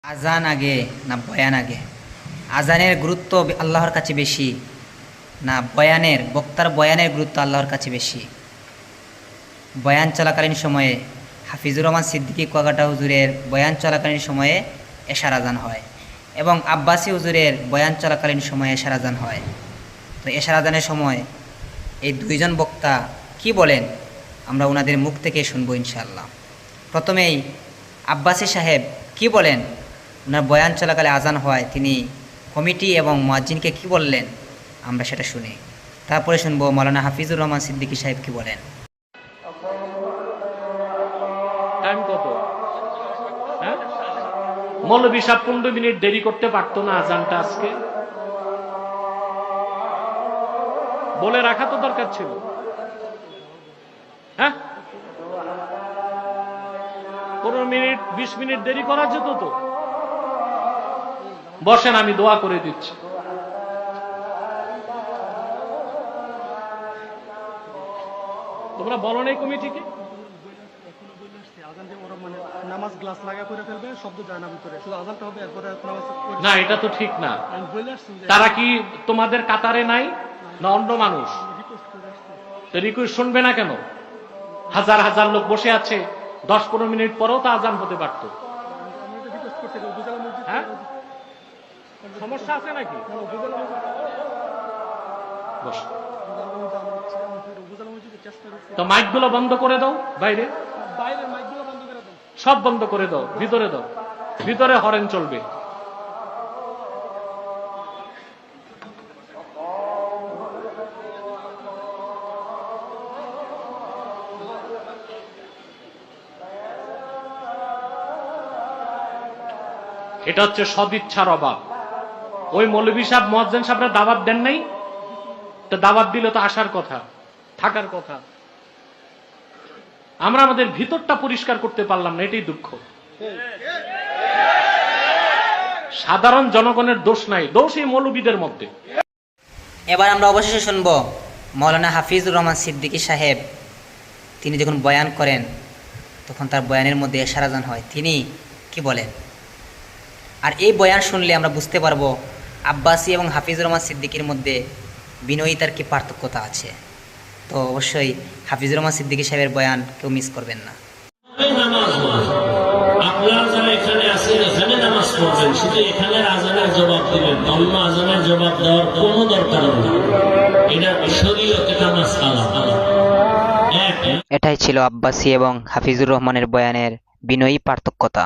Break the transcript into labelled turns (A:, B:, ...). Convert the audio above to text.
A: আজান আগে না বয়ান আগে? আজানের গুরুত্ব আল্লাহর কাছে বেশি না বক্তার বয়ানের গুরুত্ব আল্লাহর কাছে বেশি? বয়ান চলাকালীন সময়ে হাফিজুর রহমান সিদ্দিকী কুয়াকাটা হুজুরের বয়ান চলাকালীন সময়ে এশার আজান হয় এবং আব্বাসী হুজুরের বয়ান চলাকালীন সময়ে এশার আজান হয়। তো এশার আজানের সময় এই দুইজন বক্তা কি বলেন আমরা ওনাদের মুখ থেকে শুনবো ইনশাআল্লাহ। প্রথমেই আব্বাসী সাহেব কি বলেন, ওনার বয়ান চলাকালে আজান হয়, তিনি কমিটি এবং মুয়াজ্জিনকে কি বললেন আমরা সেটা শুনি। তারপরে শুনবো মাওলানা হাফিজুর রহমান সিদ্দিকী সাহেব কি বলেন।
B: টাইম কত? হ্যাঁ, মৌলভী সাহেব 15 মিনিট দেরি করতে পারতো না আজানটা আজকে? বলে রাখা তো দরকার ছিল। হ্যাঁ, 15 মিনিট 20 মিনিট দেরি করা যেত তো। বসেন, আমি দোয়া করে দিচ্ছি। তোমরা বলো নাই কমিটিকে?
C: নামাজ গ্লাস লাগা করে ফেলবে, শব্দ যায় না ভিতরে, শুধু আজানটা হবে, এরপরে নামাজ।
B: না, এটা তো ঠিক না। তারা কি তোমাদের কাতারে নাই না অন্য মানুষ? তো রিকোয়েস্ট শুনবে না কেন? হাজার হাজার লোক বসে আছে, 10-15 মিনিট পরেও তো আজান হতে পারত। হ্যাঁ, সমস্যা আছে নাকি? বস। তো মাইকগুলো বন্ধ করে দাও, বাইরে সব বন্ধ করে দাও, ভিতরে দাও, ভিতরে হরেন চলবে। এটা হচ্ছে সদিচ্ছার অভাব। ওই মৌলভী সাহেব মুয়াজ্জিন সাহেবরা দাওয়াত দেন নাই, তো দাওয়াত দিলে তো আসার কথা, থাকার কথা। আমরা আমাদের ভিতরটা পরিষ্কার করতে পারলাম না, এটাই দুঃখ। সাধারণ জনগণের দোষ নাই, দোষ এই মৌলভীদের মধ্যে।
A: এবার আমরা অবশেষে শুনবো মাওলানা হাফিজুর রহমান সিদ্দিকী সাহেব, তিনি যখন বয়ান করেন তখন তার বয়ানের মধ্যে এশার আজান হয়, তিনি কি বলেন। আর এই বয়ান শুনলে আমরা বুঝতে পারবো আব্বাসী এবং হাফিজুর রহমান সিদ্দিকীর মধ্যে বিনয়িতার কি পার্থক্যতা আছে। তো অবশ্যই হাফিজুর রহমান সিদ্দিকী সাহেবের বয়ান কেউ মিস করবেন না।
D: আপনারা যারা এখানে আছেন, এখানে নামাজ পড়বেন, শুধু এখানের আজানের জবাব দিবেন, অন্য আজানের জবাব দেওয়ার কোনো দরকার নেই। এটা শরীয়তে নামাজ আলাদা।
A: এটাই ছিল আব্বাসী এবং হাফিজুর রহমানের বয়ানের বিনয়ী পার্থক্যতা।